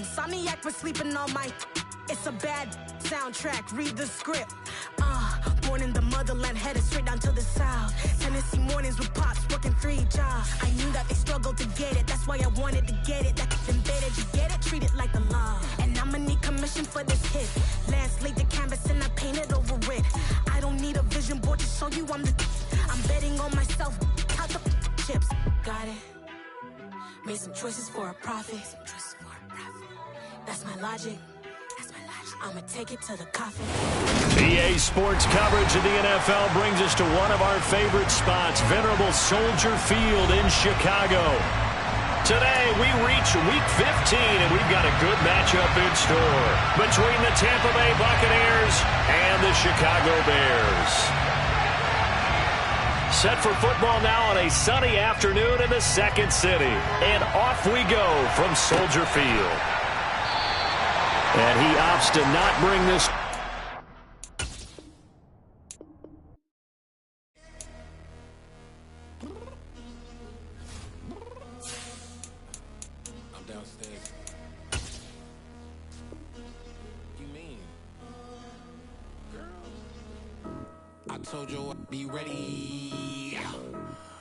insomniac for sleeping all my. It's a bad soundtrack, read the script. Born in the motherland, headed straight down to the south. Tennessee mornings with pops, working 3 jobs. I knew that they struggled to get it, that's why I wanted to get it. That's embedded, you get it, treat it like the law. And I'ma need commission for this hit. Lance laid the canvas and I painted over it. I don't need a vision board to show you I'm betting on myself, count the chips. Got it. Made some choices for a profit. That's my logic. I'ma take it to the coffin. EA Sports coverage of the NFL brings us to one of our favorite spots, venerable Soldier Field in Chicago. Today, we reach Week 15, and we've got a good matchup in store between the Tampa Bay Buccaneers and the Chicago Bears. Set for football now on a sunny afternoon in the second city. And off we go from Soldier Field. And he opts to not bring this. I'm downstairs. You mean? Girl. I told you I'd be ready.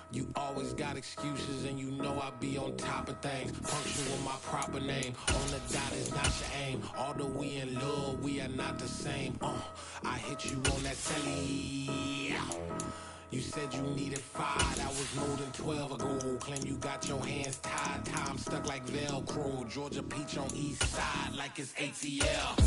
You always got excuses and you know I be on top of things. Punctual with my proper name. On the dot is not your aim. Although we in love, we are not the same. I hit you on that celly. You said you needed 5, that was more than 12 ago. Claim you got your hands tied, time stuck like Velcro. Georgia peach on east side like it's ATL.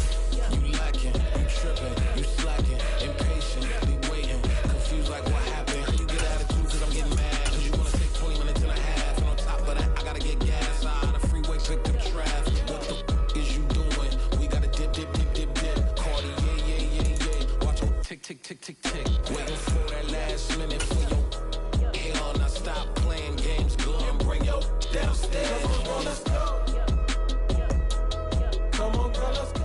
You lacking, you tripping, you slacking, impatient, be waiting, confused like what happened. How you get attitude cause I'm getting mad, cause you wanna take 20 minutes and a half. And on top of that, I gotta get gas out of the freeway, pick up traffic. What the is you doing? We gotta dip, dip, dip, dip, dip. Cardi, yeah. Watch your tick, tick, tick, tick, tick. Waiting for that last minute for your hell. Now stop playing games, go and bring your downstairs. Come on, let's go. Come on, girl, let's go.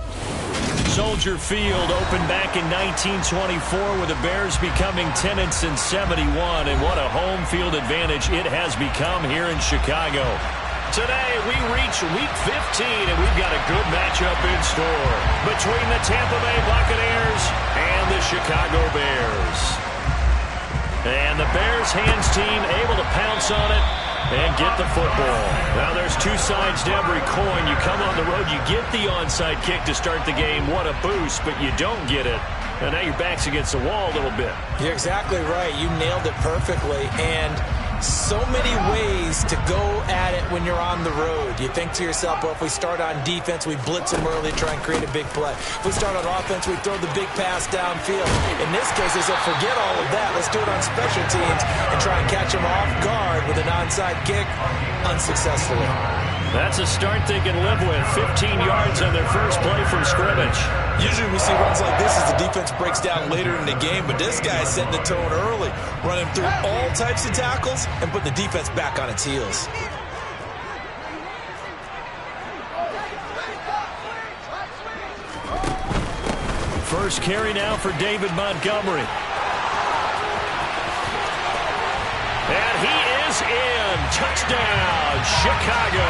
Soldier Field opened back in 1924 with the Bears becoming tenants in 71, and what a home field advantage it has become here in Chicago. Today, we reach Week 15, and we've got a good matchup in store between the Tampa Bay Buccaneers and the Chicago Bears. And the Bears hands team able to pounce on it and get the football. Now, there's two sides to every coin. You come on the road, you get the onside kick to start the game. What a boost, but you don't get it. And now your back's against the wall a little bit. You're exactly right. You nailed it perfectly. And so many ways to go at it when you're on the road. You think to yourself, well, if we start on defense, we blitz them early, try and create a big play. If we start on offense, we throw the big pass downfield. In this case, they said, forget all of that. Let's do it on special teams and try and catch them off guard with an onside kick unsuccessfully. That's a start they can live with. 15 yards on their first play from scrimmage. Usually we see runs like this as the defense breaks down later in the game, but this guy's setting the tone early, running through all types of tackles and putting the defense back on its heels. First carry now for David Montgomery. And he is in. Touchdown, Chicago.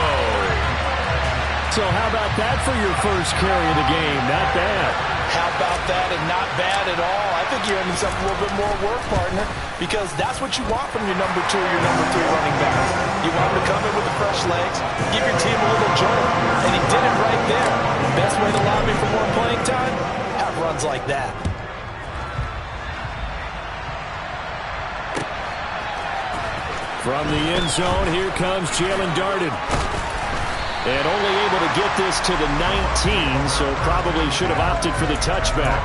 So how about that for your first carry of the game? Not bad. How about that, and not bad at all. I think you're earning yourself a little bit more work, partner, because that's what you want from your number 2 or your number 3 running back. You want him to come in with the fresh legs, give your team a little jolt, and he did it right there. Best way to lobby for more playing time? Have runs like that. From the end zone, here comes Jalen Darden. And only able to get this to the 19, so probably should have opted for the touchback.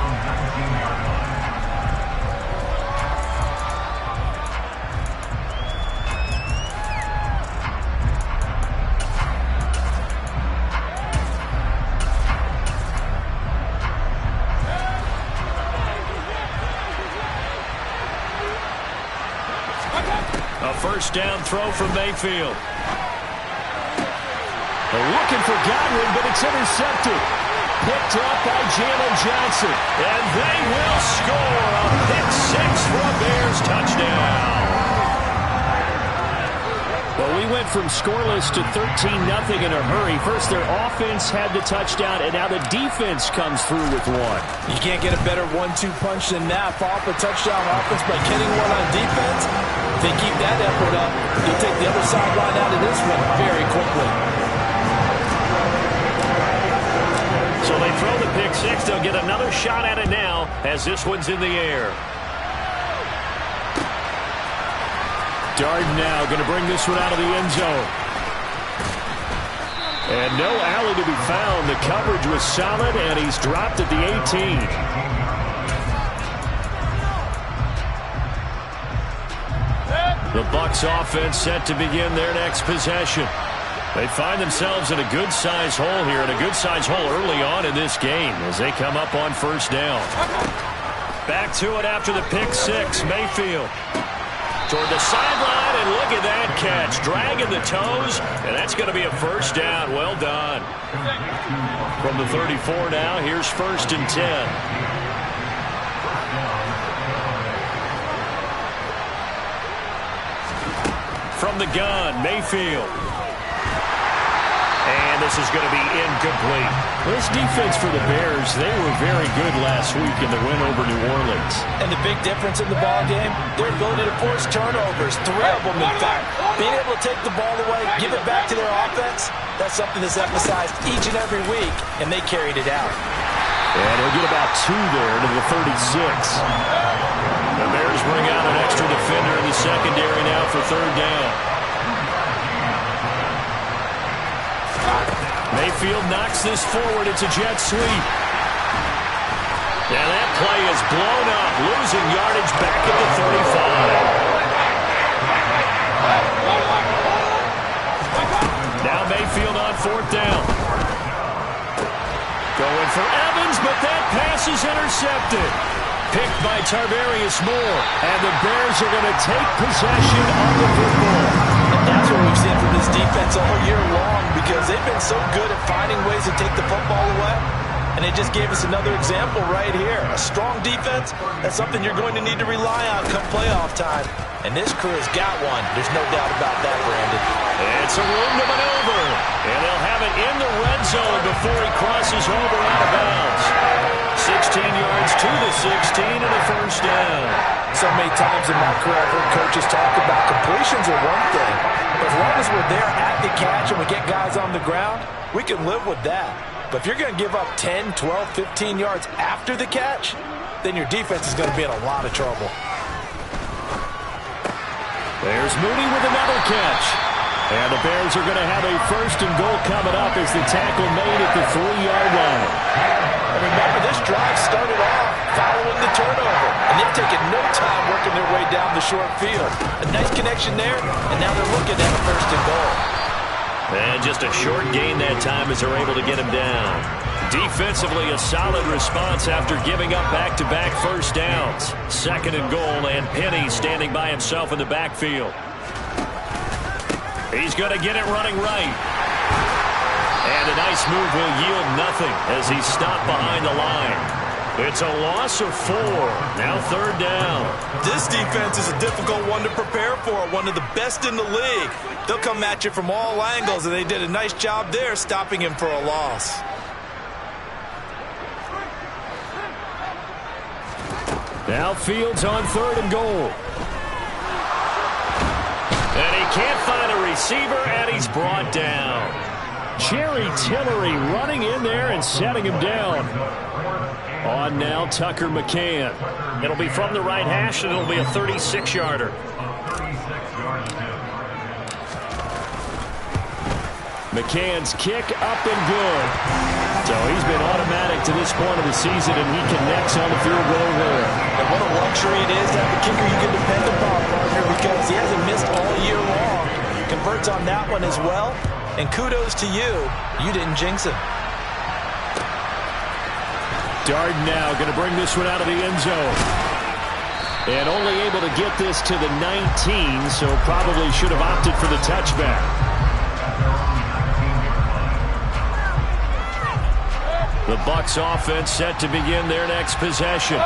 A first down throw from Mayfield. They're looking for Godwin, but it's intercepted. Picked up by Jalen Johnson. And they will score a pick 6 for a Bears touchdown. Well, we we went from scoreless to 13-0 in a hurry. First, their offense had the touchdown, and now the defense comes through with one. You can't get a better 1-2 punch than that. Follow up a touchdown offense by getting one on defense. If they keep that effort up, you'll take the other sideline out of this one very quickly. So they throw the pick six. They'll get another shot at it now as this one's in the air. Darden now going to bring this one out of the end zone. And no alley to be found. The coverage was solid, and he's dropped at the 18. The Bucs offense set to begin their next possession. They find themselves in a good-sized hole here, and a good-sized hole early on in this game as they come up on first down. Back to it after the pick six. Mayfield toward the sideline, and look at that catch. Dragging the toes, and that's going to be a first down. Well done. From the 34 now, here's 1st and 10. From the gun, Mayfield. And this is going to be incomplete. This defense for the Bears, they were very good last week in the win over New Orleans. And the big difference in the ball game, their ability to force turnovers, 3 of them in fact. Being able to take the ball away, give it back to their offense, that's something that's emphasized each and every week, and they carried it out. And he'll get about 2 there to the 36. The Bears bring out an extra defender in the secondary now for 3rd down. Mayfield knocks this forward. It's a jet sweep. And that play is blown up, losing yardage back at the 35. Now Mayfield on 4th down. Going for Evans, but that pass is intercepted. Picked by Tarvarius Moore. And the Bears are going to take possession of the football. And that's what we've seen from this defense all year long, because they've been so good at finding ways to take the football away. And they just gave us another example right here. A strong defense, that's something you're going to need to rely on come playoff time. And this crew has got one. There's no doubt about that, Brandon. It's a room to maneuver. And they'll have it in the red zone before he crosses over out of bounds. 16 yards to the 16 and a first down. So many times in my career I've heard coaches talk about completions are one thing. But as long as we're there at the catch and we get guys on the ground, we can live with that. But if you're going to give up 10, 12, 15 yards after the catch, then your defense is going to be in a lot of trouble. There's Mooney with another catch. And the Bears are going to have a 1st and goal coming up as the tackle made at the 3-yard line. And remember, this drive started off following the turnover. And they've taken no time working their way down the short field. A nice connection there, and now they're looking at a 1st and goal. And just a short gain that time as they're able to get him down. Defensively, a solid response after giving up back-to-back first downs. 2nd and goal, and Penny standing by himself in the backfield. He's going to get it running right. And a nice move will yield nothing as he's stopped behind the line. It's a loss of 4. Now 3rd down. This defense is a difficult one to prepare for. One of the best in the league. They'll come at you from all angles, and they did a nice job there stopping him for a loss. Now Fields on 3rd and goal. And he can't find a receiver, and he's brought down. Jerry Tillery running in there and setting him down. On now, Tucker McCann. It'll be from the right hash, and it'll be a 36-yarder. McCann's kick up and good. So he's been automatic to this point of the season, and he connects on the field goal there. And what a luxury it is to have a kicker you can depend upon, partner, because he hasn't missed all year long. Converts on that one as well, and kudos to you. You didn't jinx him. Darden now going to bring this one out of the end zone. And only able to get this to the 19, so probably should have opted for the touchback. The Bucs offense set to begin their next possession.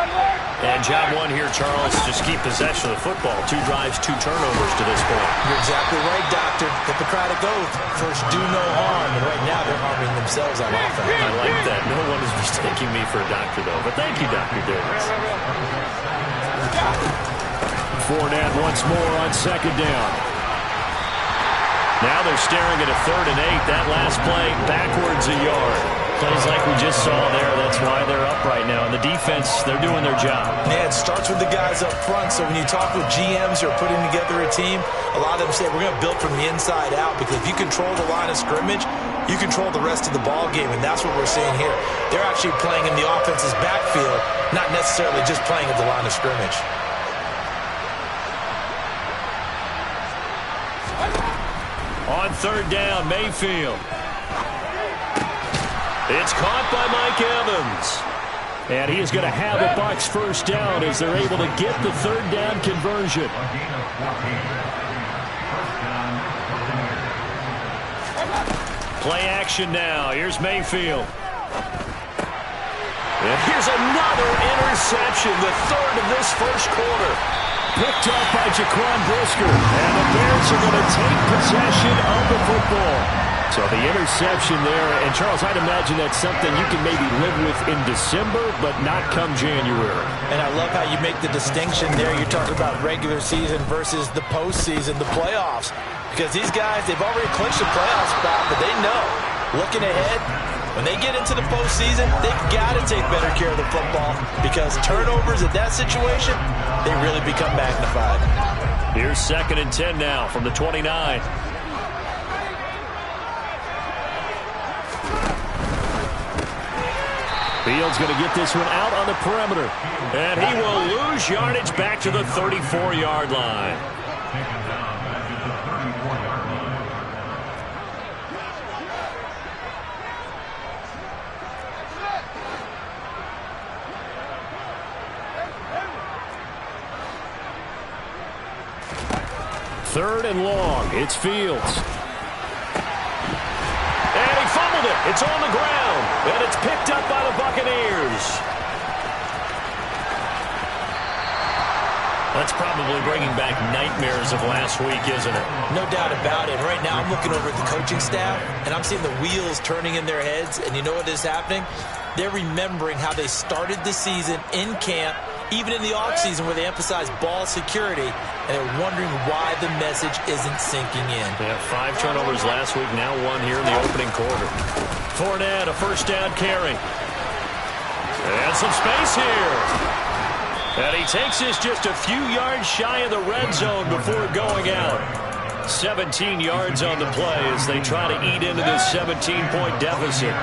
And job one here, Charles, just keep possession of the football. 2 drives, 2 turnovers to this point. You're exactly right, Doctor. Hippocratic oath. First, do no harm. And right now, they're harming themselves on offense. I like that. No one is mistaking me for a doctor, though. But thank you, Dr. Davis. Fournette once more on second down. Now they're staring at a 3rd and 8. That last play, backwards a yard. Plays like we just saw there. That's why they're up right now. And the defense, they're doing their job. Yeah, it starts with the guys up front. So when you talk with GMs who are putting together a team, a lot of them say we're going to build from the inside out, because if you control the line of scrimmage, you control the rest of the ball game, and that's what we're seeing here. They're actually playing in the offense's backfield, not necessarily just playing at the line of scrimmage. On 3rd down, Mayfield. It's caught by Mike Evans. And he is going to have the Bucs first down as they're able to get the 3rd down conversion. Play action now. Here's Mayfield. And here's another interception, the 3rd of this first quarter. Picked up by Jaquan Brisker. And the Bears are going to take possession of the football. So the interception there, and Charles, I'd imagine that's something you can maybe live with in December, but not come January. And I love how you make the distinction there. You're talking about regular season versus the postseason, the playoffs. Because these guys, they've already clinched the playoff spot, but they know, looking ahead, when they get into the postseason, they've got to take better care of the football, because turnovers in that situation, they really become magnified. Here's 2nd and 10 now from the 29. Fields going to get this one out on the perimeter. And he will lose yardage back to the 34-yard line. Third and long. It's Fields. And he fumbled it. It's on the ground. And it's picked up by the Buccaneers. That's probably bringing back nightmares of last week, isn't it? No doubt about it. Right now I'm looking over at the coaching staff, and I'm seeing the wheels turning in their heads. And you know what is happening? They're remembering how they started the season in camp, even in the offseason where they emphasized ball security, and they're wondering why the message isn't sinking in. They had 5 turnovers last week, now 1 here in the opening quarter. Fournette, a first down carry. And some space here. And he takes this just a few yards shy of the red zone before going out. 17 yards on the play as they try to eat into this 17-point deficit.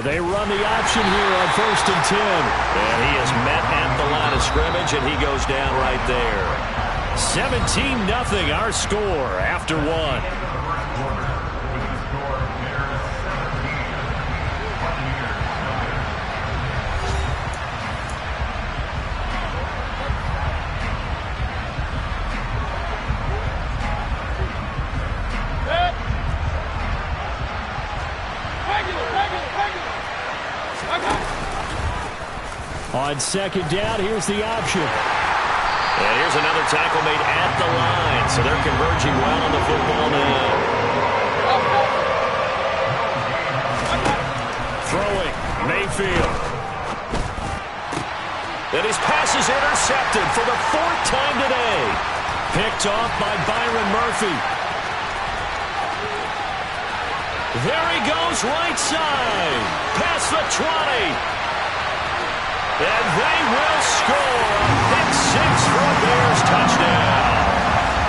They run the option here on 1st and 10. And he is met at the line of scrimmage, and he goes down right there. 17-0 our score after 1. On 2nd down, here's the option. And here's another tackle made at the line, so they're converging well on the football now. Throwing, Mayfield. And his pass is intercepted for the 4th time today. Picked off by Byron Murphy. There he goes, right side. Past the 20. And they will score a pick 6 for a Bears touchdown.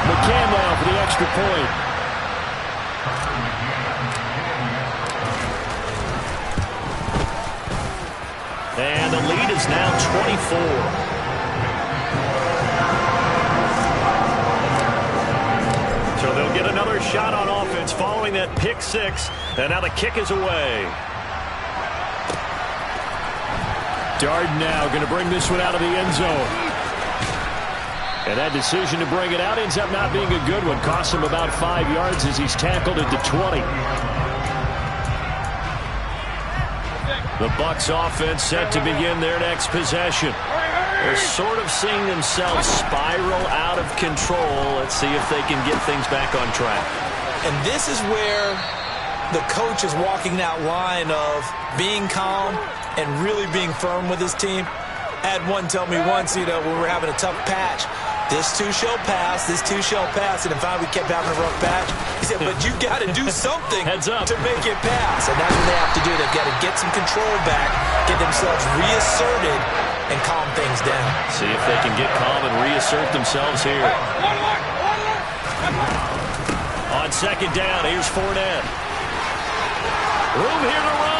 McCann now for the extra point. And the lead is now 24. So they'll get another shot on offense following that pick 6. And now the kick is away. Darden now going to bring this one out of the end zone. And that decision to bring it out ends up not being a good one. Costs him about 5 yards as he's tackled at the 20. The Bucs offense set to begin their next possession. They're sort of seeing themselves spiral out of control. Let's see if they can get things back on track. And this is where the coach is walking that line of being calm and really being firm with his team. I had one tell me once, when we're having a tough patch, this too shall pass, this too shall pass, and if we kept having a rough patch, he said, but you got to do something Heads up. to make it pass. And that's what they have to do. They've got to get some control back, get themselves reasserted, and calm things down. See if they can get calm and reassert themselves here. On second down, here's Fournette. Room here to run.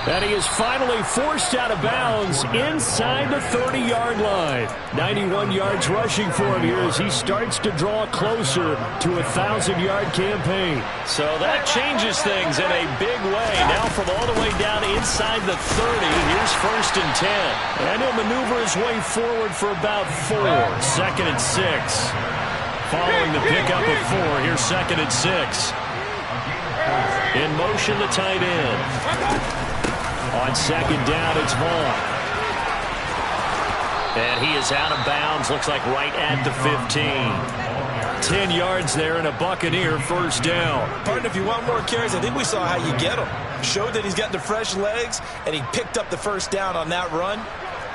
And he is finally forced out of bounds inside the 30-yard line. 91 yards rushing for him here as he starts to draw closer to a 1,000-yard campaign. So that changes things in a big way. Now from all the way down inside the 30, here's 1st and 10. And he'll maneuver his way forward for about 4. 2nd and 6. Following the pickup of 4, here's 2nd and 6. In motion, the tight end. On second down, it's Vaughn. And he is out of bounds, looks like right at the 15. 10 yards there and a Buccaneer first down. Partner, if you want more carries, I think we saw how you get him. Showed that he's got the fresh legs, and he picked up the first down on that run.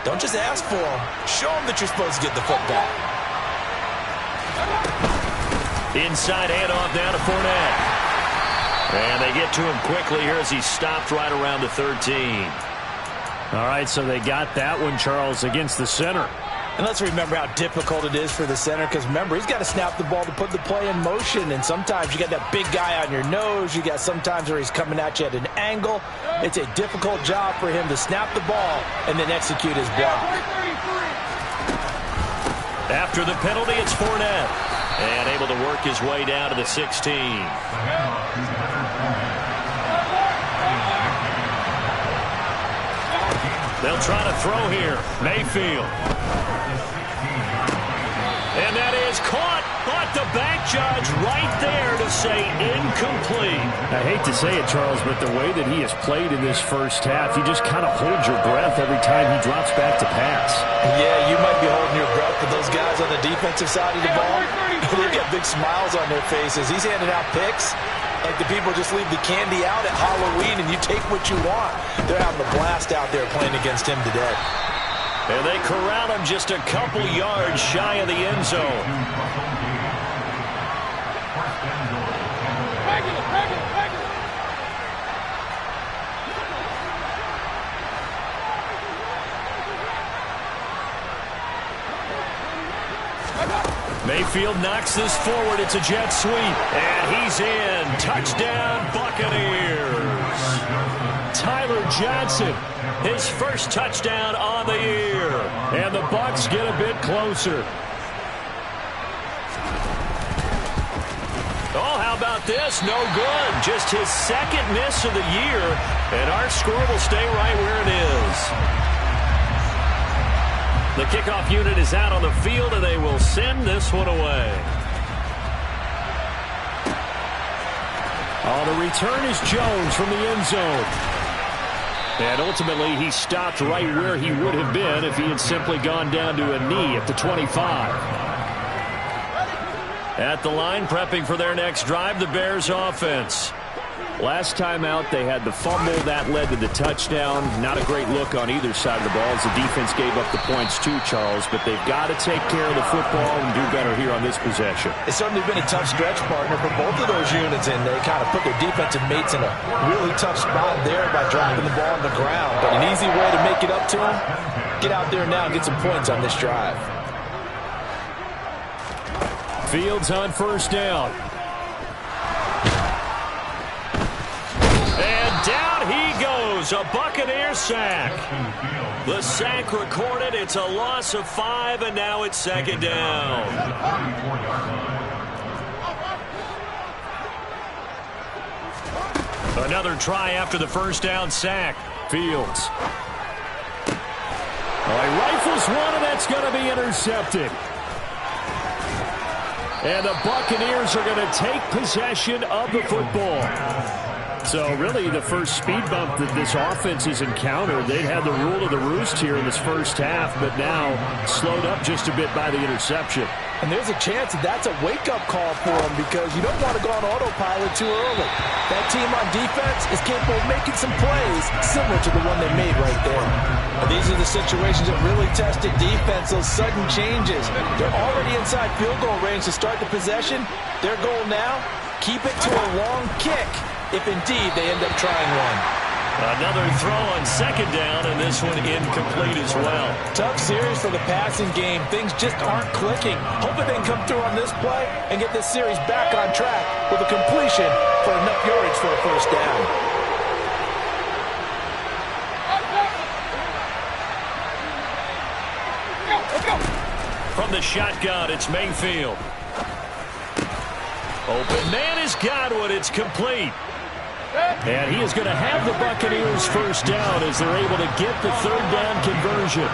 Don't just ask for him. Show him that you're supposed to get the football. Inside handoff down to Fournette. And they get to him quickly here as he's stopped right around the 13. All right, so they got that one, Charles, against the center. And let's remember how difficult it is for the center, because remember, he's got to snap the ball to put the play in motion, and sometimes you got that big guy on your nose. You got sometimes where he's coming at you at an angle. It's a difficult job for him to snap the ball and then execute his block. After the penalty, it's Fournette. And able to work his way down to the 16. They'll try to throw here. Mayfield. And that is caught. But the back judge right there to say incomplete. I hate to say it, Charles, but the way that he has played in this first half, you just kind of hold your breath every time he drops back to pass. Yeah, you might be holding your breath, but those guys on the defensive side of the ball, they've got big smiles on their faces. He's handing out picks like the people just leave the candy out at Halloween and you take what you want. They're having a blast out there playing against him today. And they corral him just a couple yards shy of the end zone. Mayfield knocks this forward. It's a jet sweep. And he's in. Touchdown, Buccaneers. Tyler Johnson, his first touchdown on the year. And the Bucs get a bit closer. Oh, how about this? No good. Just his second miss of the year. And our score will stay right where it is. The kickoff unit is out on the field, and they will send this one away. Oh, the return is Jones from the end zone. And ultimately, he stopped right where he would have been if he had simply gone down to a knee at the 25. At the line, prepping for their next drive, the Bears offense. Last time out, they had the fumble. That led to the touchdown. Not a great look on either side of the ball as the defense gave up the points too, Charles. But they've got to take care of the football and do better here on this possession. It's certainly been a tough stretch, partner, for both of those units, and they kind of put their defensive mates in a really tough spot there by dropping the ball on the ground. But an easy way to make it up to them, get out there now and get some points on this drive. Fields on first down. Down he goes, a Buccaneer sack. The sack recorded, it's a loss of 5, and now it's second down. Another try after the first down sack. Fields. All right, rifles one, and that's going to be intercepted. And the Buccaneers are going to take possession of the football. So really the first speed bump that this offense has encountered, they'd had the rule of the roost here in this first half, but now slowed up just a bit by the interception. And there's a chance that that's a wake-up call for them because you don't want to go on autopilot too early. That team on defense is capable of making some plays similar to the one they made right there. And these are the situations that really tested defense, those sudden changes. They're already inside field goal range to start the possession. Their goal now, keep it to a long kick if indeed they end up trying one. Another throw on second down, and this one incomplete as well. Tough series for the passing game. Things just aren't clicking. Hoping they can come through on this play and get this series back on track with a completion for enough yardage for a first down. From the shotgun, it's Mayfield. Open man has got one. It's complete. And he is going to have the Buccaneers first down as they're able to get the third down conversion.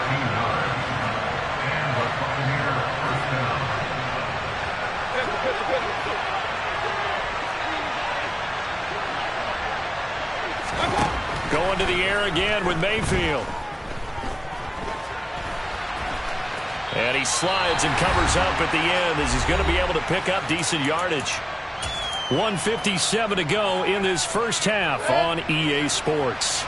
Going to the air again with Mayfield. And he slides and covers up at the end as he's going to be able to pick up decent yardage. 1:57 to go in this first half on EA Sports.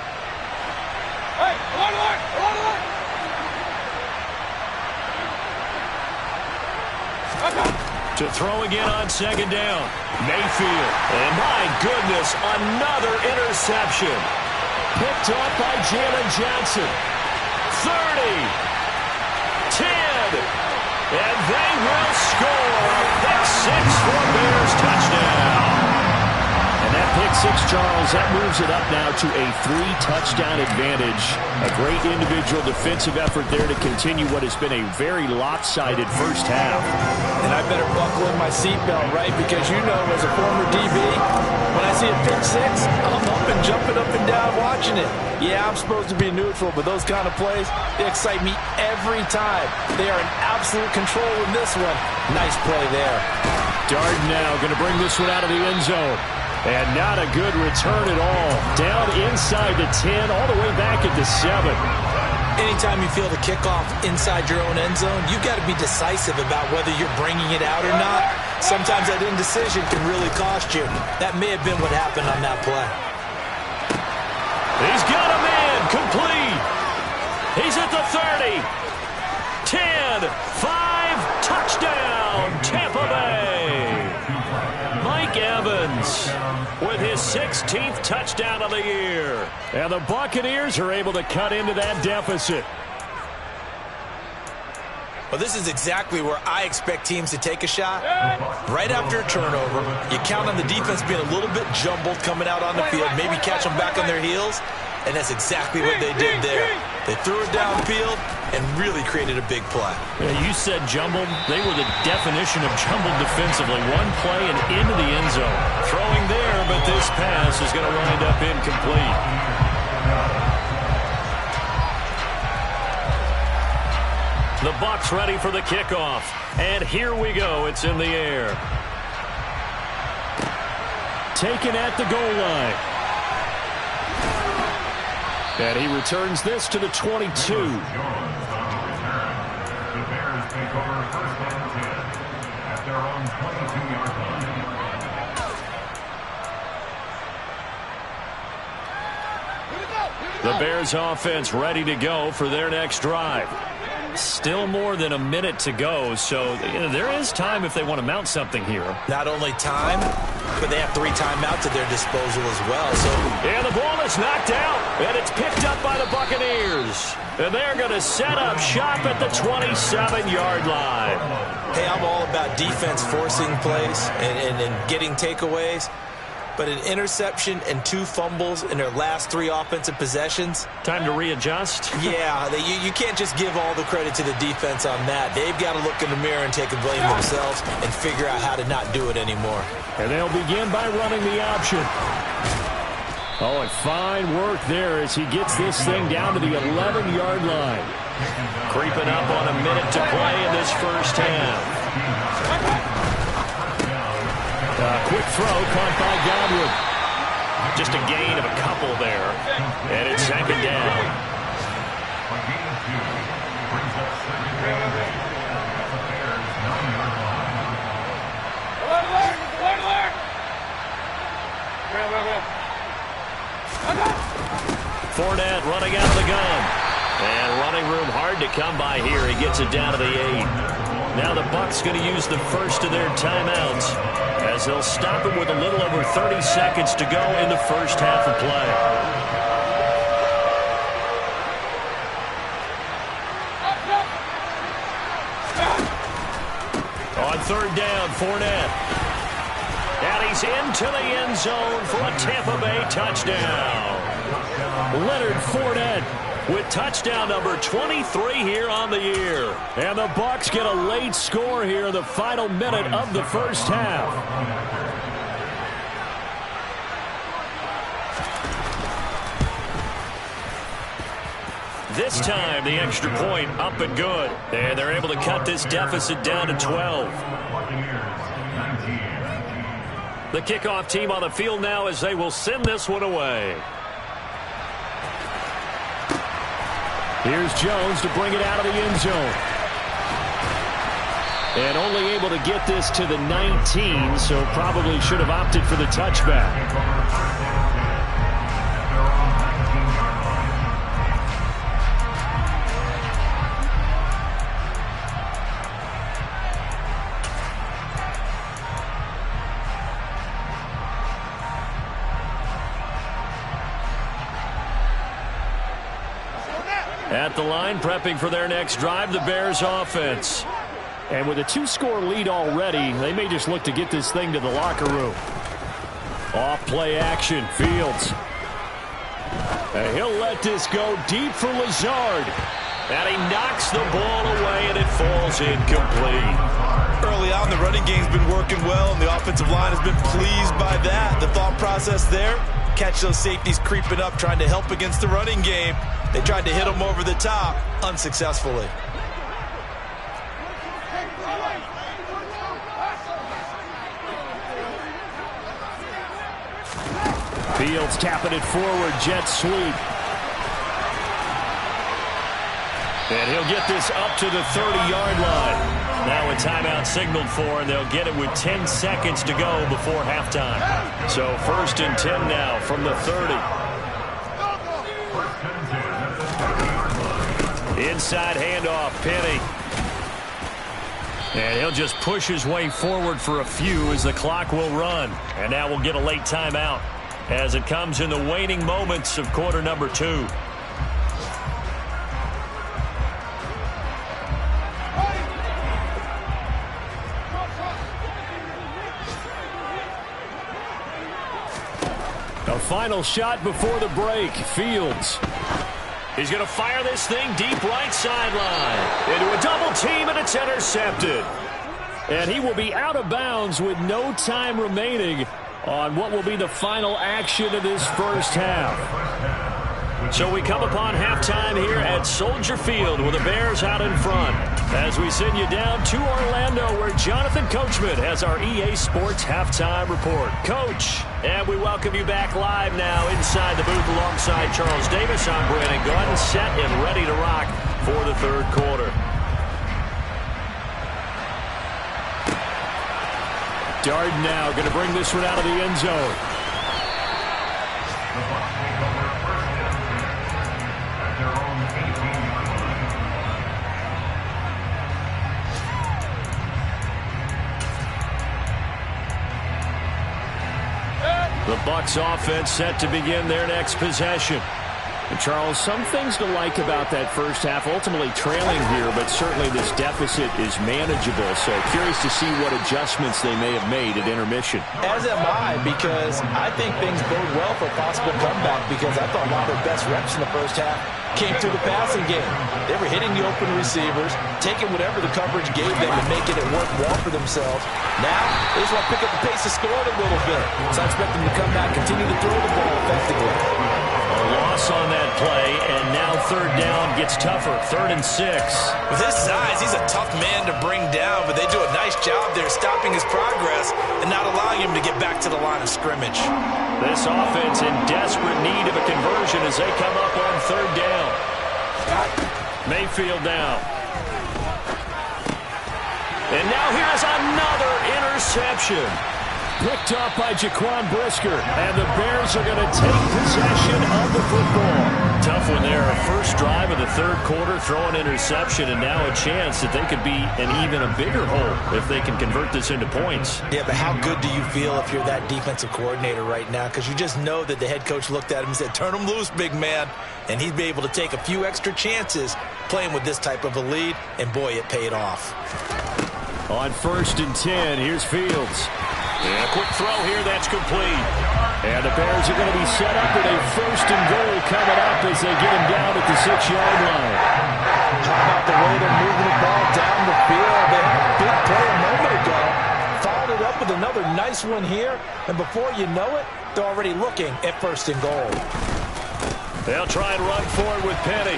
To throw again on second down. Mayfield. And my goodness, another interception. Picked up by Jalen Johnson. 30. 10. And they will score. Pick six for Bears touchdown. And that pick six, Charles, that moves it up now to a 3-touchdown advantage. A great individual defensive effort there to continue what has been a very lopsided first half. And I better buckle in my seatbelt, right? Because you know, as a former DB, when I see a pick six, I'm up and jumping up and down watching it. Yeah, I'm supposed to be neutral, but those kind of plays, they excite me every time. They are in absolute control in this one. Nice play there. Darden now going to bring this one out of the end zone. And not a good return at all. Down inside the 10, all the way back at the 7. Anytime you feel the kickoff inside your own end zone, you've got to be decisive about whether you're bringing it out or not. Sometimes that indecision can really cost you. That may have been what happened on that play. He's got a man, complete. He's at the 30. 10, 5, touchdown, Tampa Bay. Mike Evans with his 16th touchdown of the year. And the Buccaneers are able to cut into that deficit. Well, this is exactly where I expect teams to take a shot. Right after a turnover, you count on the defense being a little bit jumbled coming out on the field, maybe catch them back on their heels, and that's exactly what they did there. They threw it downfield and really created a big play. Yeah, you said jumbled. They were the definition of jumbled defensively. One play and into the end zone. Throwing there, but this pass is going to wind up incomplete. The Bucs ready for the kickoff. And here we go. It's in the air. Taken at the goal line. And he returns this to the 22. The Bears take over first and 10 at their own 22-yard line. The Bears offense ready to go for their next drive. Still more than a minute to go, so there is time if they want to mount something here. Not only time, but they have 3 timeouts at their disposal as well. And the ball is knocked out, and it's picked up by the Buccaneers. And they're going to set up shop at the 27-yard line. Hey, I'm all about defense forcing plays and getting takeaways. But an interception and 2 fumbles in their last 3 offensive possessions. Time to readjust? Yeah, you can't just give all the credit to the defense on that. They've got to look in the mirror and take the blame themselves and figure out how to not do it anymore. And they'll begin by running the option. Oh, and fine work there as he gets this thing down to the 11-yard line. Creeping up on a minute to play in this first half. Quick throw caught by Godwin. Just a gain of a couple there. And it's second down. A gain of 2 brings up second down. At the Bears' 9-yard line. Fournette running out of the gun. And running room hard to come by here. He gets it down to the 8. Now the Bucs going to use the first of their timeouts as they'll stop him with a little over 30 seconds to go in the first half of play. On third down, Fournette. And he's into the end zone for a Tampa Bay touchdown. Leonard Fournette with touchdown number 23 here on the year. And the Bucs get a late score here in the final minute of the first half. This time, the extra point up and good. And they're able to cut this deficit down to 12. The kickoff team on the field now as they will send this one away. Here's Jones to bring it out of the end zone. And only able to get this to the 19, so probably should have opted for the touchback. At the line, prepping for their next drive, the Bears offense. And with a 2-score lead already, they may just look to get this thing to the locker room. Off play action, Fields. And he'll let this go deep for Lazard. And he knocks the ball away, and it falls incomplete. Early on, the running game's been working well, and the offensive line has been pleased by that. The thought process there, catch those safeties creeping up, trying to help against the running game. They tried to hit him over the top, unsuccessfully. Fields tapping it forward, jet sweep. And he'll get this up to the 30-yard line. Now a timeout signaled for, and they'll get it with 10 seconds to go before halftime. So 1st and 10 now from the 30. Inside handoff, Penny. And he'll just push his way forward for a few as the clock will run. And now we'll get a late timeout as it comes in the waning moments of quarter number 2. A final shot before the break. Fields. He's going to fire this thing deep right sideline. Into a double team, and it's intercepted. And he will be out of bounds with no time remaining on what will be the final action of this first half. So we come upon halftime here at Soldier Field with the Bears out in front as we send you down to Orlando where Jonathan Coachman has our EA Sports Halftime Report. Coach, and we welcome you back live now inside the booth alongside Charles Davis. I'm Brandon Gaudin, set and ready to rock for the third quarter. Darden now going to bring this one out of the end zone. The Bucs take over 1st and 10 at their own 18-yard line. The Bucs offense set to begin their next possession. And Charles, some things to like about that first half, ultimately trailing here, but certainly this deficit is manageable. So curious to see what adjustments they may have made at intermission. As am I, because I think things bode well for a possible comeback, because I thought a lot of their best reps in the first half came through the passing game. They were hitting the open receivers, taking whatever the coverage gave them and making it work well for themselves. Now, they just want to pick up the pace of scoring a little bit. So I expect them to come back, continue to throw the ball effectively. A loss on that play, and now third down gets tougher. 3rd and 6. With his size, he's a tough man to bring down, but they do a nice job there stopping his progress and not allowing him to get back to the line of scrimmage. This offense in desperate need of a conversion as they come up on 3rd down. Mayfield now. And now here's another interception. Picked up by Jaquan Brisker. And the Bears are going to take possession of the football. Tough one there. First drive of the 3rd quarter, throw an interception, and now a chance that they could be in even a bigger hole if they can convert this into points. Yeah, but how good do you feel if you're that defensive coordinator right now? Because you just know that the head coach looked at him and said, turn him loose, big man. And he'd be able to take a few extra chances playing with this type of a lead, and boy, it paid off. On 1st and 10, here's Fields. And a quick throw here, that's complete. And the Bears are going to be set up with a 1st and goal coming up as they get him down at the 6-yard line. How about the way they're moving the ball down the field? They had a big play a moment ago. Followed it up with another nice one here. And before you know it, they're already looking at 1st and goal. They'll try and run forward with Penny.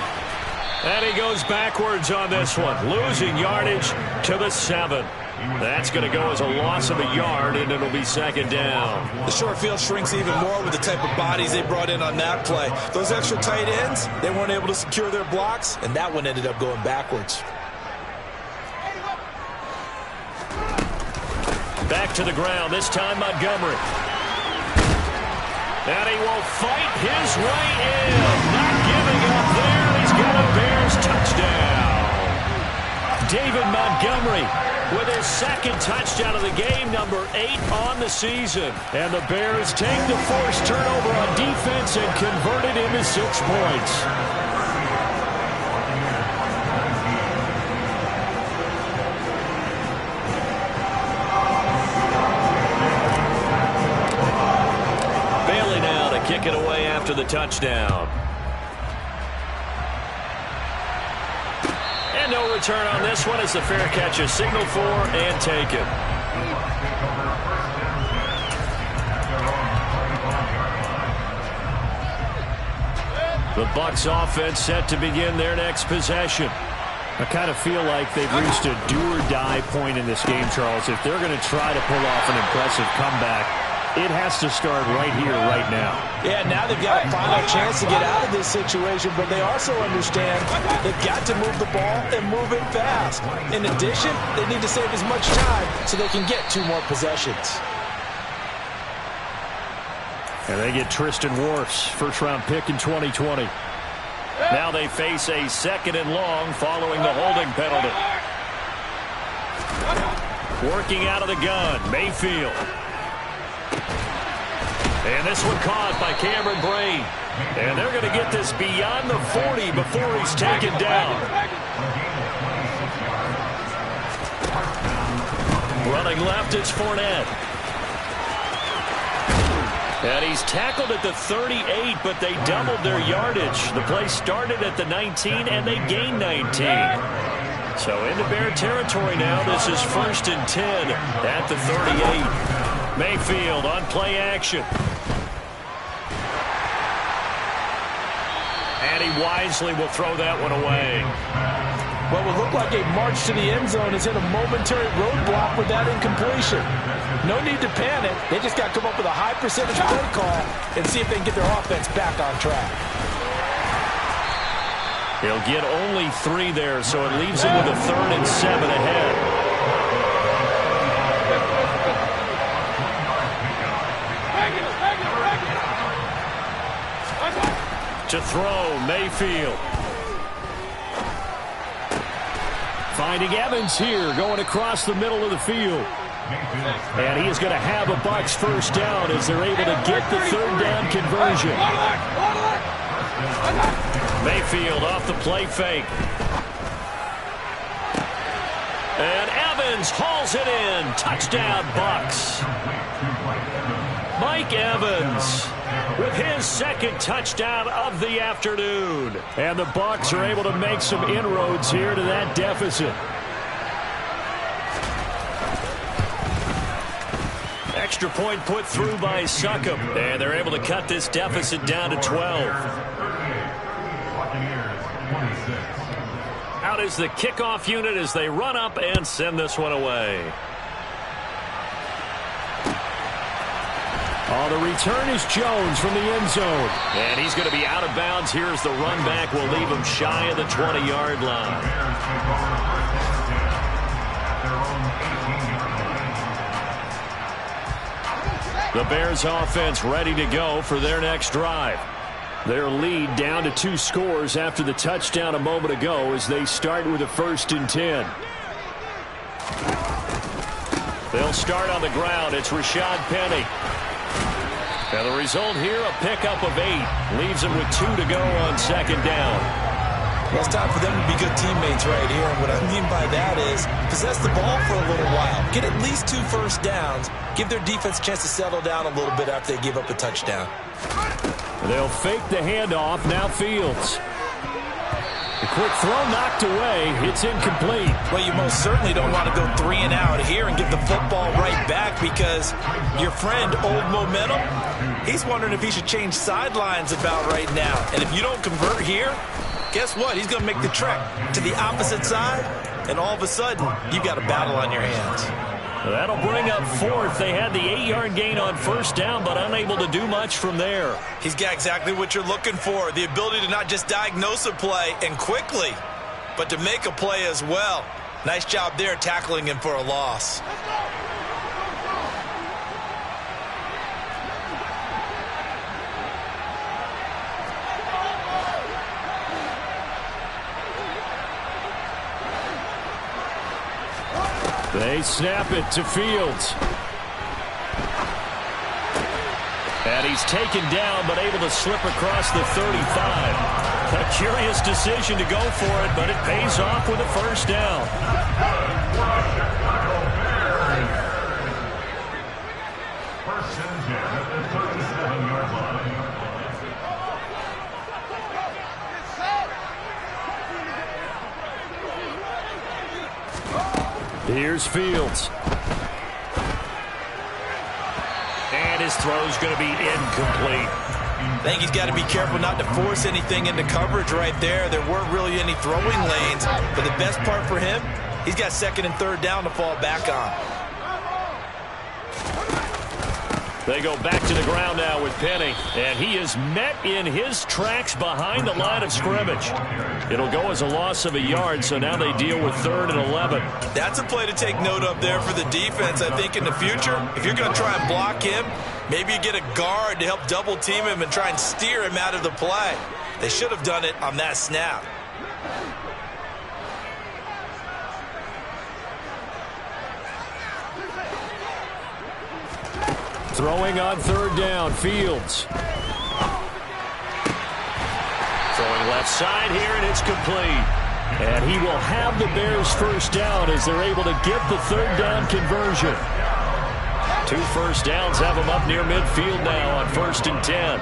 And he goes backwards on this one, losing yardage to the 7. That's going to go as a loss of a yard, and it'll be 2nd down. The short field shrinks even more with the type of bodies they brought in on that play. Those extra tight ends, they weren't able to secure their blocks, and that one ended up going backwards. Back to the ground, this time Montgomery. And he will fight his way in. Not giving up there. He's got a Bears touchdown. David Montgomery with his 2nd touchdown of the game, number 8 on the season. And the Bears take the forced turnover on defense and convert it into 6 points. Bailey now to kick it away after the touchdown. And no return on this one as the fair catch is signaled for and taken. The Bucs offense set to begin their next possession. I kind of feel like they've reached a do-or-die point in this game, Charles. If they're going to try to pull off an impressive comeback, it has to start right here, right now. Yeah, now they've got a final chance to get out of this situation, but they also understand they've got to move the ball and move it fast. In addition, they need to save as much time so they can get 2 more possessions. And they get Tristan Wirfs, first-round pick in 2020. Now they face a 2nd and long following the holding penalty. Working out of the gun, Mayfield. And this one caught by Cameron Brate. And they're going to get this beyond the 40 before he's taken down. Running left, it's Fournette. And he's tackled at the 38, but they doubled their yardage. The play started at the 19, and they gained 19. So into Bear territory now. This is 1st and 10 at the 38. Mayfield on play action. And he wisely will throw that one away. What would look like a march to the end zone is in a momentary roadblock with that incompletion. No need to panic. They just got to come up with a high percentage play call and see if they can get their offense back on track. He'll get only 3 there, so it leaves him with a 3rd and 7 ahead. To throw, Mayfield. Finding Evans here, going across the middle of the field. And he is going to have a Bucs first down as they're able to get the 3rd down conversion. Mayfield off the play fake. And Evans hauls it in. Touchdown, Bucs. Mike Evans with his 2nd touchdown of the afternoon. And the Bucs are able to make some inroads here to that deficit. Extra point put through by Succop, and they're able to cut this deficit down to 12. Out is the kickoff unit as they run up and send this one away. Oh, the return is Jones from the end zone. And he's going to be out of bounds. Here's the run back. Will leave him shy of the 20-yard line. The Bears offense ready to go for their next drive. Their lead down to 2 scores after the touchdown a moment ago as they start with a 1st and 10. They'll start on the ground. It's Rashad Penny. And the result here, a pickup of 8. Leaves them with 2 to go on 2nd down. Well, it's time for them to be good teammates right here. And what I mean by that is possess the ball for a little while. Get at least 2 first downs. Give their defense a chance to settle down a little bit after they give up a touchdown. They'll fake the handoff. Now Fields. The quick throw knocked away. It's incomplete. Well, you most certainly don't want to go 3 and out here and give the football right back because your friend, Old Momentum, he's wondering if he should change sidelines about right now. And if you don't convert here, guess what? He's going to make the trek to the opposite side, and all of a sudden, you've got a battle on your hands. That'll bring up 4th. They had the 8-yard gain on 1st down, but unable to do much from there. He's got exactly what you're looking for, the ability to not just diagnose a play and quickly, but to make a play as well. Nice job there tackling him for a loss. They snap it to Fields. And he's taken down, but able to slip across the 35. A curious decision to go for it, but it pays off with a 1st down. First and 10 at the 37-yard line. Here's Fields. And his throw's going to be incomplete. I think he's got to be careful not to force anything into coverage right there. There weren't really any throwing lanes, but the best part for him, he's got 2nd and 3rd down to fall back on. They go back to the ground now with Penny, and he is met in his tracks behind the line of scrimmage. It'll go as a loss of a yard, so now they deal with 3rd and 11. That's a play to take note of there for the defense. I think in the future, if you're going to try and block him, maybe you get a guard to help double team him and try and steer him out of the play. They should have done it on that snap. Throwing on 3rd down, Fields. Throwing left side here, and it's complete. And he will have the Bears 1st down as they're able to get the 3rd down conversion. 2 first downs have them up near midfield now on 1st and 10.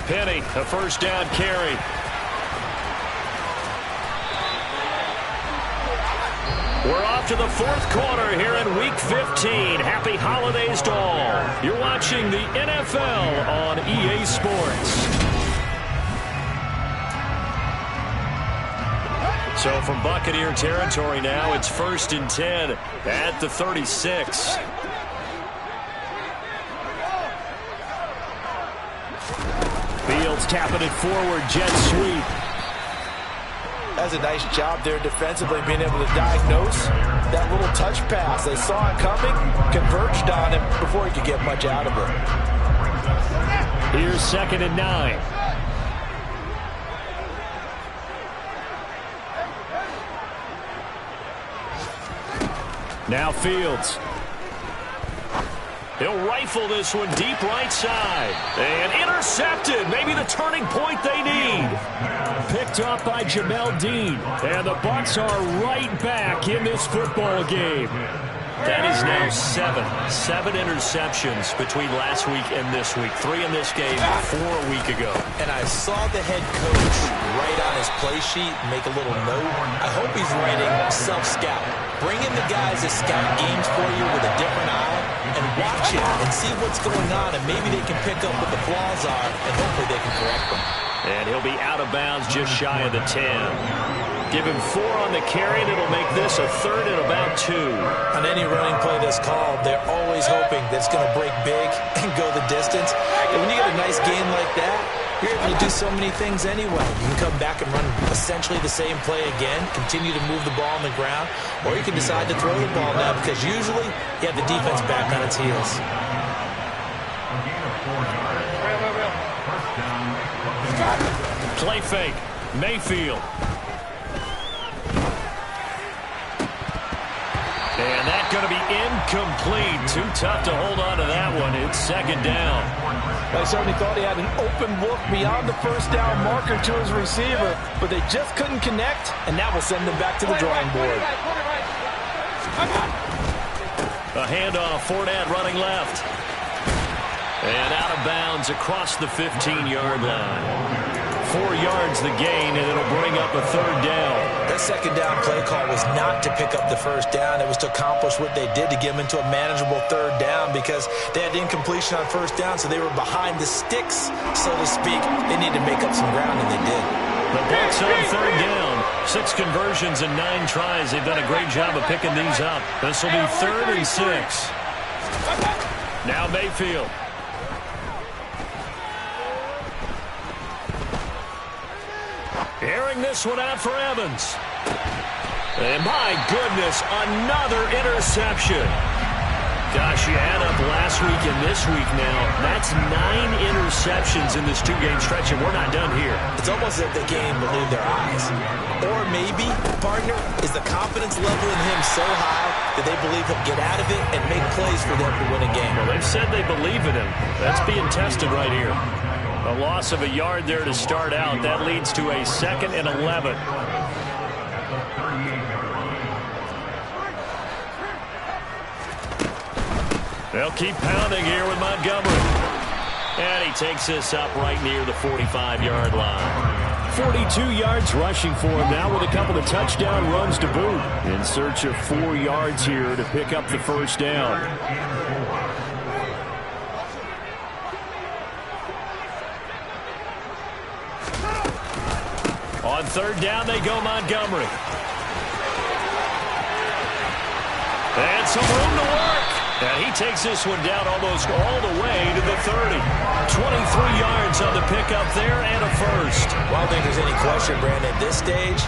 Penny, a 1st down carry. We're off to the 4th quarter here in Week 15. Happy holidays to all. You're watching the NFL on EA Sports. So from Buccaneer territory now, it's 1st and 10 at the 36. Fields tapping it forward, jet sweep. That's a nice job there defensively, being able to diagnose that little touch pass. They saw it coming, converged on him before he could get much out of it. Here's 2nd and 9. Now Fields. He'll rifle this one deep right side. And intercepted. Maybe the turning point they need. Picked up by Jamel Dean. And the Bucs are right back in this football game. That is now 7 interceptions between last week and this week. 3 in this game, 4 a week ago. And I saw the head coach write on his play sheet and make a little note, I hope he's writing self-scout. Bring in the guys that scout games for you with a different eye and watch it and see what's going on, and maybe they can pick up what the flaws are, and hopefully they can correct them. And he'll be out of bounds just shy of the 10. Give him 4 on the carry, and it'll make this a 3rd and about 2. On any running play that's called, they're always hoping that it's going to break big and go the distance. And when you get a nice game like that, you're able to do so many things anyway. You can come back and run essentially the same play again, continue to move the ball on the ground, or you can decide to throw the ball now because usually you have the defense back on its heels. A gain of 4 yards. First down. Play fake. Mayfield. And that's going to be incomplete. Too tough to hold on to that one. It's 2nd down. I certainly thought he had an open look beyond the first down marker to his receiver, but they just couldn't connect, and that will send them back to the drawing board. A hand on a Fournette running left. And out of bounds across the 15-yard line. 4 yards the gain, and it'll bring up a 3rd down. That 2nd down play call was not to pick up the 1st down. It was to accomplish what they did to get them into a manageable 3rd down because they had incompletion on 1st down, so they were behind the sticks, so to speak. They needed to make up some ground, and they did. The Bucs on 3rd down. 6 conversions and 9 tries. They've done a great job of picking these up. This will be 3rd and 6. Now Mayfield. Airing this one out for Evans. And my goodness, another interception. Gosh, you add up last week and this week now. That's 9 interceptions in this 2-game stretch, and we're not done here. It's almost as if they can't even believe their eyes. Or maybe, partner, is the confidence level in him so high that they believe he'll get out of it and make plays for them to win a game. Well, they've said they believe in him. That's being tested right here. A loss of a yard there to start out. That leads to a 2nd and 11. They'll keep pounding here with Montgomery. And he takes this up right near the 45-yard line. 42 yards rushing for him now with a couple of touchdown runs to boot. In search of 4 yards here to pick up the 1st down. On 3rd down, they go Montgomery. And some room to work. And he takes this one down almost all the way to the 30. 23 yards on the pickup there and a 1st. Well, I don't think there's any question, Brandon, at this stage,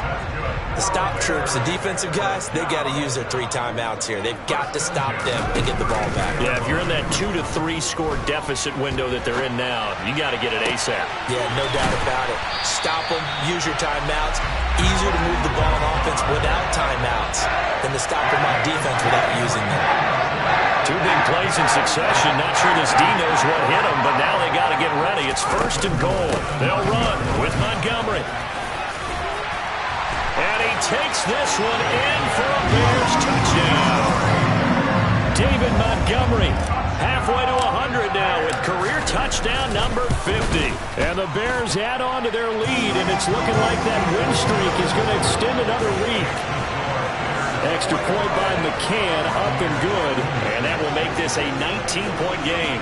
the stop troops, the defensive guys, they got to use their 3 timeouts here. They've got to stop them and get the ball back. Yeah, if you're in that 2 to 3 score deficit window that they're in now, you got to get it ASAP. Yeah, no doubt about it. Stop them, use your timeouts. Easier to move the ball on offense without timeouts than to stop them on defense without using them. 2 big plays in succession. Not sure this D knows what hit him, but now they got to get ready. It's 1st and goal. They'll run with Montgomery. And he takes this one in for a Bears touchdown. David Montgomery, halfway to 100 now with career touchdown number 50. And the Bears add on to their lead, and it's looking like that win streak is going to extend another week. Extra point by McCann, up and good. And that will make this a 19-point game.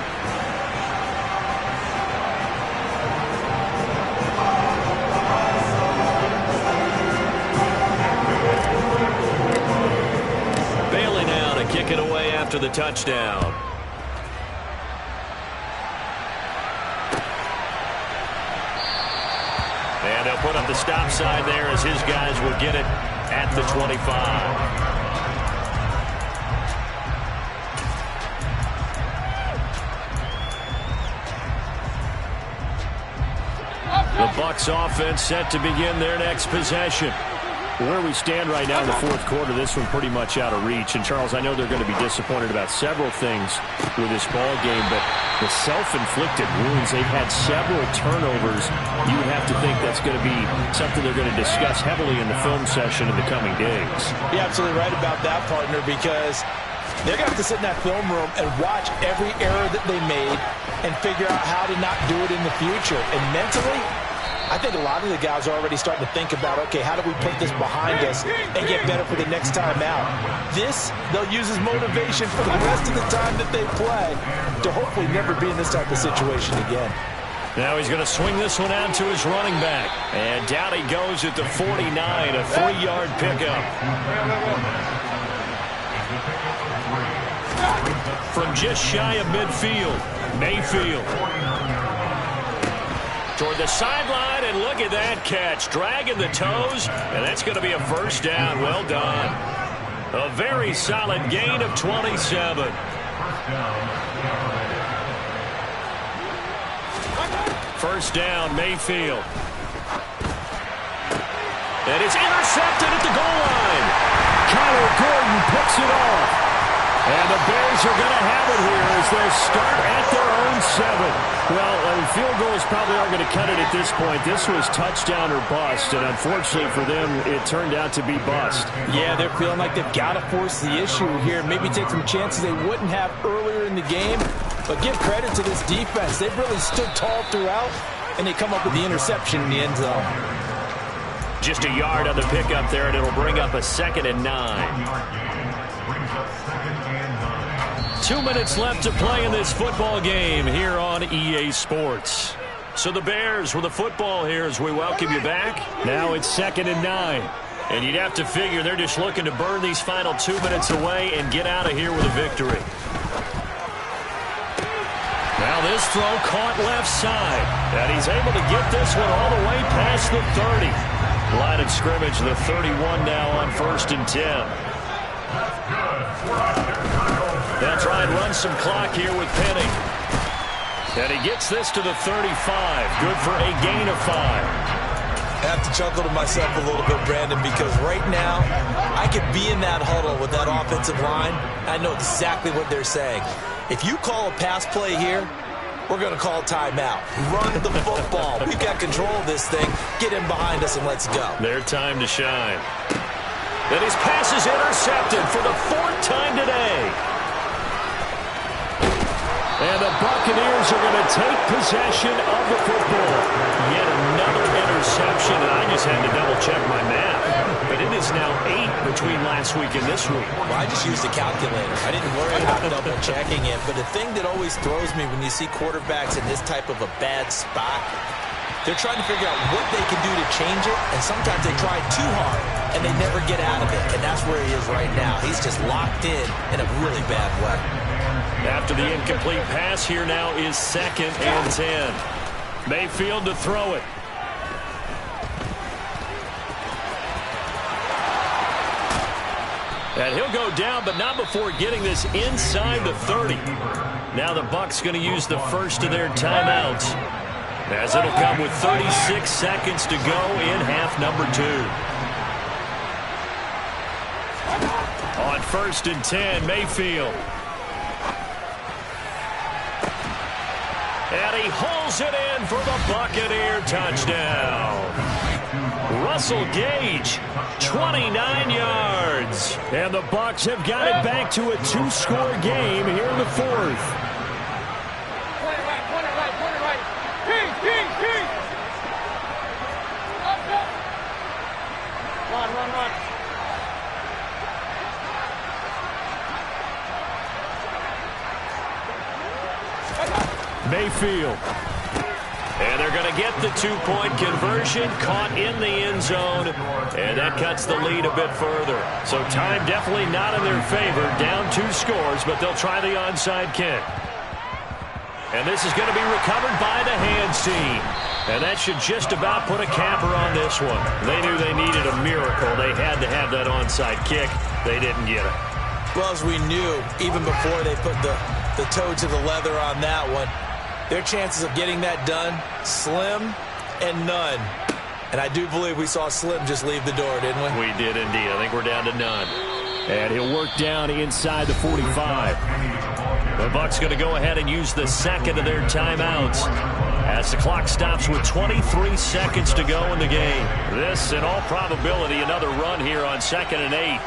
Bailey now to kick it away after the touchdown. And they'll put up the stop sign there as his guys will get it at the 25. The Bucs offense set to begin their next possession. Where we stand right now in the 4th quarter, this one pretty much out of reach. And, Charles, I know they're going to be disappointed about several things with this ball game, but the self-inflicted wounds, they've had several turnovers. You would have to think that's going to be something they're going to discuss heavily in the film session in the coming days. You're absolutely right about that, partner, because they're going to have to sit in that film room and watch every error that they made and figure out how to not do it in the future. And mentally, I think a lot of the guys are already starting to think about, okay, how do we put this behind us and get better for the next time out? This, they'll use as motivation for the rest of the time that they play to hopefully never be in this type of situation again. Now he's going to swing this one out to his running back. And down he goes at the 49, a 3-yard pickup. From just shy of midfield, Mayfield. Toward the sideline, and look at that catch. Dragging the toes, and that's going to be a first down. Well done. A very solid gain of 27. First down, Mayfield. And it's intercepted at the goal line. Kyler Gordon picks it off. And the Bears are going to have it here as they start at their own 7. Well, field goals probably aren't going to cut it at this point. This was touchdown or bust, and unfortunately for them, it turned out to be bust. Yeah, they're feeling like they've got to force the issue here. Maybe take some chances they wouldn't have earlier in the game. But give credit to this defense. They've really stood tall throughout, and they come up with the interception in the end zone. Just a yard on the pickup there, and it'll bring up a 2nd and 9. 2 minutes left to play in this football game here on EA Sports. So the Bears with the football here as we welcome you back. Now it's 2nd and 9. And you'd have to figure they're just looking to burn these final 2 minutes away and get out of here with a victory. Now this throw caught left side. And he's able to get this one all the way past the 30. Line of scrimmage, the 31 now on 1st and 10. They'll try and run some clock here with Penny. And he gets this to the 35. Good for a gain of 5. I have to chuckle to myself a little bit, Brandon, because right now I could be in that huddle with that offensive line. I know exactly what they're saying. If you call a pass play here, we're going to call timeout. Run the football. We've got control of this thing. Get in behind us and let's go. Their time to shine. And his pass is intercepted for the 4th time today. And the Buccaneers are going to take possession of the football. Yet another interception, and I just had to double-check my math. But it is now 8 between last week and this week. Well, I just used a calculator. I didn't worry about double-checking it. But the thing that always throws me when you see quarterbacks in this type of a bad spot, they're trying to figure out what they can do to change it, and sometimes they try too hard, and they never get out of it. And that's where he is right now. He's just locked in a really bad way. After the incomplete pass, here now is 2nd and 10. Mayfield to throw it. And he'll go down, but not before getting this inside the 30. Now the Bucs going to use the first of their timeouts, as it'll come with 36 seconds to go in half number 2. On 1st and 10, Mayfield. And he hauls it in for the Buccaneer touchdown. Russell Gage, 29 yards. And the Bucs have got it back to a 2-score game here in the 4th. Run. Mayfield. And they're going to get the 2-point conversion, caught in the end zone, and that cuts the lead a bit further. So time definitely not in their favor, down 2 scores, but they'll try the onside kick. And this is going to be recovered by the hands team. And that should just about put a capper on this one. They knew they needed a miracle. They had to have that onside kick. They didn't get it. Well, as we knew, even before they put the toe to the leather on that one, their chances of getting that done, slim and none. And I do believe we saw Slim just leave the door, didn't we? We did indeed. I think we're down to none. And he'll work down inside the 45. The Bucs going to go ahead and use the second of their timeouts as the clock stops with 23 seconds to go in the game. This, in all probability, another run here on 2nd and 8.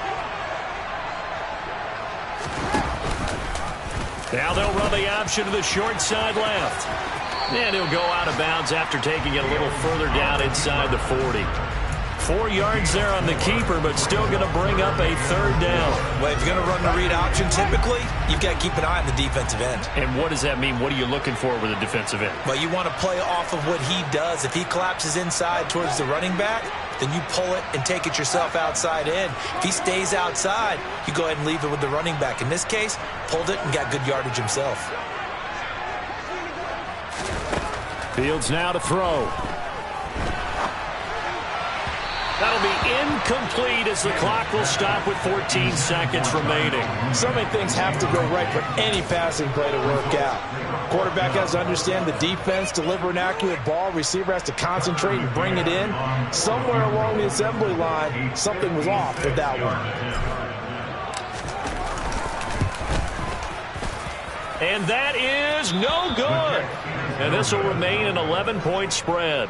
Now they'll run the option to the short side left. And he'll go out of bounds after taking it a little further down inside the 40. 4 yards there on the keeper, but still going to bring up a third down. Well, if you're going to run the read option, typically, you've got to keep an eye on the defensive end. And what does that mean? What are you looking for with a defensive end? Well, you want to play off of what he does. If he collapses inside towards the running back, then you pull it and take it yourself outside in. If he stays outside, you go ahead and leave it with the running back. In this case, pulled it and got good yardage himself. Fields now to throw. That'll be incomplete as the clock will stop with 14 seconds remaining. So many things have to go right for any passing play to work out. Quarterback has to understand the defense, deliver an accurate ball. Receiver has to concentrate and bring it in. Somewhere along the assembly line, something was off with that one. And that is no good. And this will remain an 11-point spread.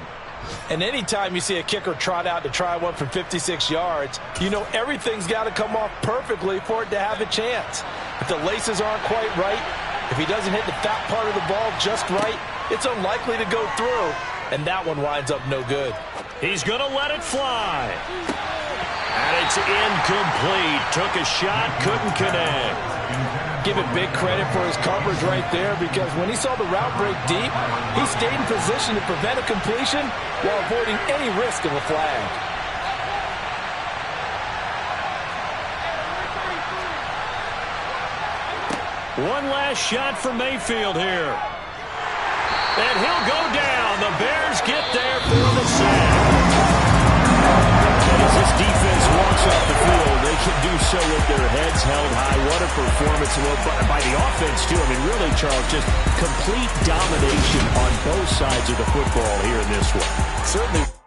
And anytime you see a kicker trot out to try one from 56 yards, you know everything's got to come off perfectly for it to have a chance. If the laces aren't quite right, if he doesn't hit the fat part of the ball just right, it's unlikely to go through, and that one winds up no good. He's going to let it fly. And it's incomplete. Took a shot, couldn't connect. Give it big credit for his coverage right there, because when he saw the route break deep, he stayed in position to prevent a completion while avoiding any risk of a flag. One last shot for Mayfield here. And he'll go down. The Bears get there for the sack. As this defense walks off the field, they can do so with their heads held high. What a performance by the offense, too. I mean, really, Charles, just complete domination on both sides of the football here in this one. Certainly.